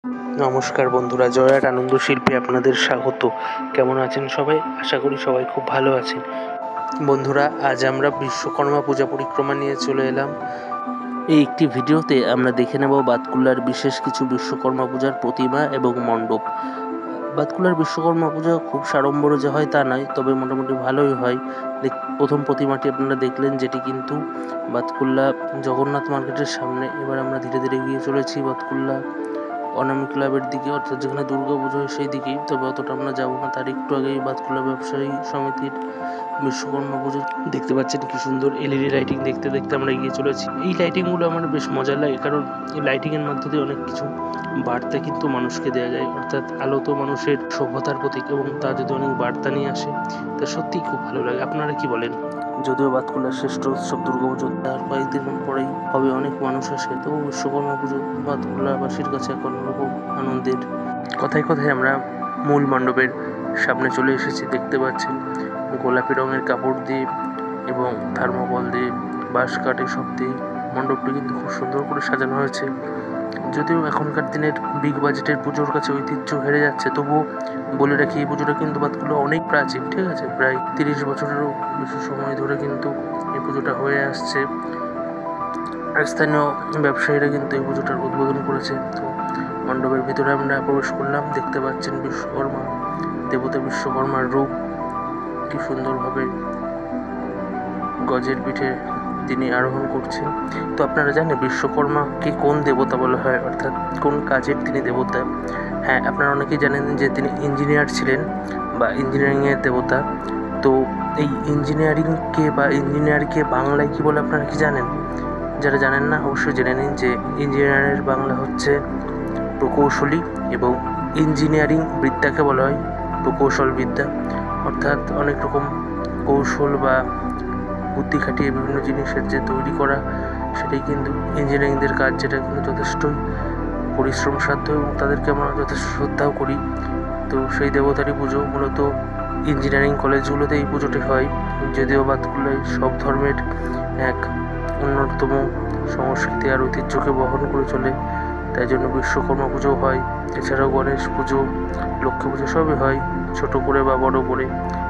নমস্কার বন্ধুরা, জয়াট আনন্দ শিল্পে আপনাদের স্বাগত। কেমন আছেন সবাই? আশা করি সবাই খুব ভালো আছেন। বন্ধুরা, আজ আমরা বিশ্বকর্মা পূজা পরিক্রমা নিয়ে চলে এলাম। এই একটি ভিডিওতে আমরা দেখে নেব বাতকুল্লার বিশেষ কিছু বিশ্বকর্মা পূজার প্রতিমা এবং মণ্ডপ। বাতকুল্লার বিশ্বকর্মা পূজা খুব সাড়ম্বরে যে হয় তা নয়, তবে মোটামুটি ভালোই হয়। প্রথম প্রতিমাটি আপনারা দেখলেন, যেটি কিন্তু বাতকুল্লা জগন্নাথ মার্কেটের সামনে। এবার আমরা ধীরে ধীরে এগিয়ে চলেছি বাতকুল্লা অনামী ক্লাবের দিকে, অর্থাৎ যেখানে দুর্গা পুজো হয় সেই দিকেই। তবে অতটা আমরা যাবো না, তার একটু আগেই বাতকুল্লা ব্যবসায়ী সমিতির বিশ্বকর্মা পুজো দেখতে পাচ্ছেন। কি সুন্দর এলইডি লাইটিং দেখতে দেখতে আমরা এগিয়ে চলেছি। এই লাইটিংগুলো আমার বেশ মজা লাগে, কারণ এই লাইটিংয়ের মধ্যে দিয়ে অনেক কিছু বার্তা কিন্তু মানুষকে দেওয়া যায়। অর্থাৎ আলো তো মানুষের সভ্যতার প্রতীক, এবং তা যদি অনেক বার্তা নিয়ে আসে তা সত্যিই খুব ভালো লাগে। আপনারা কি বলেন? যদিও বাতকুল্লার শ্রেষ্ঠ উৎসব দুর্গাপুজো, তার কয়েকদিন পরেই হবে, অনেক মানুষ আসে, তবু বিশ্বকর্মা পুজো বাতকুল্লাবাসীর কাছে এখন রকম আনন্দের। কথায় কথায় আমরা মূল মণ্ডপের সামনে চলে এসেছি। দেখতে পাচ্ছেন গোলাপি রঙের কাপড় দিয়ে এবং থার্মোকল দিয়ে, বাঁশ কাঠ এসব দিয়ে মণ্ডপটি কিন্তু খুব সুন্দর করে সাজানো হয়েছে। যদিও এখনকার দিনের বিগ বাজেটের পুজোর কাছে ঐতিহ্য হেরে যাচ্ছে, তবুও বলে রাখি এই পুজোটা কিন্তু বাতকুল্লা অনেক প্রাচীন। ঠিক আছে, প্রায় 30 বছরেরও বেশি সময় ধরে কিন্তু এই পুজোটা হয়ে আসছে। স্থানীয় ব্যবসায়ীরা কিন্তু এই পুজোটার উদ্বোধন করেছে। তো মণ্ডপের ভিতরে আমরা প্রবেশ করলাম। দেখতে পাচ্ছেন বিশ্বকর্মা দেবতা, বিশ্বকর্মার রূপ কি সুন্দরভাবে গজের পিঠে তিনি আরোহণ করছেন। তো আপনারা জানেন বিশ্বকর্মাকে কোন দেবতা বলা হয়, অর্থাৎ কোন কাজের তিনি দেবতা? হ্যাঁ, আপনারা অনেকেই জানেন যে তিনি ইঞ্জিনিয়ার ছিলেন বা ইঞ্জিনিয়ারিংয়ের দেবতা। তো এই ইঞ্জিনিয়ারকে বাংলায় কি বলে আপনারা কি জানেন? যারা জানেন না অবশ্যই জেনে নিন যে ইঞ্জিনিয়ারের বাংলা হচ্ছে প্রকৌশলী, এবং ইঞ্জিনিয়ারিং বিদ্যাকে বলা হয় প্রকৌশল বিদ্যা। অর্থাৎ অনেক রকম কৌশল বা বুদ্ধি খাটিয়ে বিভিন্ন জিনিসের যে তৈরি করা, সেটাই কিন্তু ইঞ্জিনিয়ারিংদের কাজ, যেটা কিন্তু যথেষ্টই পরিশ্রম সাধ্য, এবং তাদেরকে আমরা যথেষ্ট শ্রদ্ধাও করি। তো সেই দেবতারই পুজো মূলত ইঞ্জিনিয়ারিং কলেজগুলোতে এই পুজোটি হয়। যদিও বাতকুল্লায় সব ধর্মের এক অন্যতম সংস্কৃতি আর ঐতিহ্যকে বহন করে চলে, তাই জন্য বিশ্বকর্মা পুজো হয়। এছাড়াও গণেশ পুজো, লক্ষ্মী পুজো সবই হয়, ছোট করে বা বড় করে।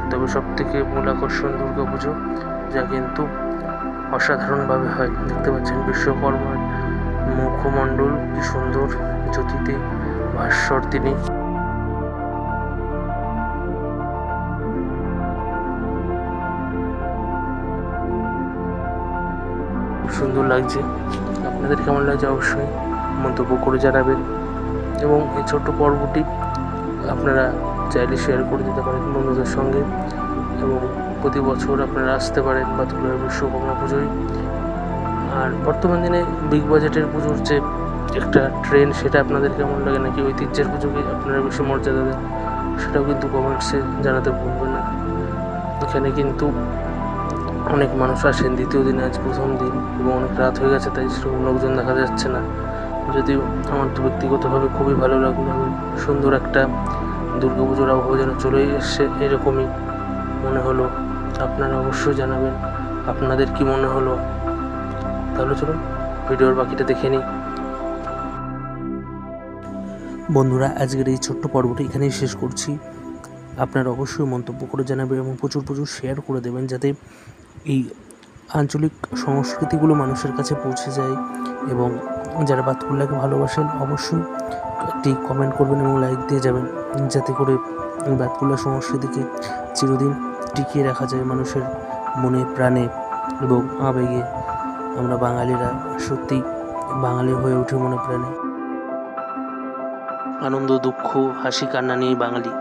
তবে সব থেকে মূল আকর্ষণ দুর্গা পুজো, যা কিন্তু অসাধারণভাবে হয়। দেখতে পাচ্ছেন বিশ্বকর্মার মুখমণ্ডল কি সুন্দর জ্যোতিতে ভাস্বর তিনি। খুব সুন্দর লাগছে। আপনাদের কেমন লাগছে অবশ্যই মন্তব্য করে জানাবেন, এবং এই ছোট্ট পর্বটি আপনারা চাইলে শেয়ার করে দিতে পারেন বন্ধুদের সঙ্গে, এবং প্রতি বছর আপনারা আসতে পারেন বাতকুল্লার বিশ্বকর্মা পুজোয়। আর বর্তমান দিনে বিগ বাজেটের পুজোর যে একটা ট্রেন্ড, সেটা আপনাদের কেমন লাগে, নাকি ঐতিহ্যের পুজোকে আপনারা বেশি মর্যাদা দেন, সেটাও কিন্তু কমেন্টসে জানাতে ভুলবেন না। এখানে কিন্তু অনেক মানুষ আসেন দ্বিতীয় দিনে, আজ প্রথম দিন, এবং অনেক রাত হয়ে গেছে, তাই সেরকম লোকজন দেখা যাচ্ছে না। যদিও আমার তো ব্যক্তিগতভাবে খুবই ভালো লাগলো, সুন্দর একটা দুর্গাপুজোর আবহাওয়া যেন চলেই এসছে, এরকমই মনে হলো। আপনারা অবশ্যই জানাবেন আপনাদের কি মনে হলো। তাহলে চলুন ভিডিওর বাকিটা দেখে নিই। বন্ধুরা, আজকের এই ছোট্ট পর্বটি এখানেই শেষ করছি। আপনারা অবশ্যই মন্তব্য করে জানাবেন এবং প্রচুর প্রচুর শেয়ার করে দেবেন, যাতে এই আঞ্চলিক সংস্কৃতিগুলো মানুষের কাছে পৌঁছে যায়। এবং যারা বাতকুল্লাকে ভালোবাসেন অবশ্যই একটি কমেন্ট করবেন এবং লাইক দিয়ে যাবেন, যাতে করে বাতকুল্লা সংস্কৃতিকে চিরদিন টিকিয়ে রাখা যায় মানুষের মনে, প্রাণে এবং আবেগে। আমরা বাঙালিরা সত্যি বাঙালি হয়ে উঠি মনে প্রাণে। আনন্দ, দুঃখ, হাসি, কান্না নিয়ে বাঙালি।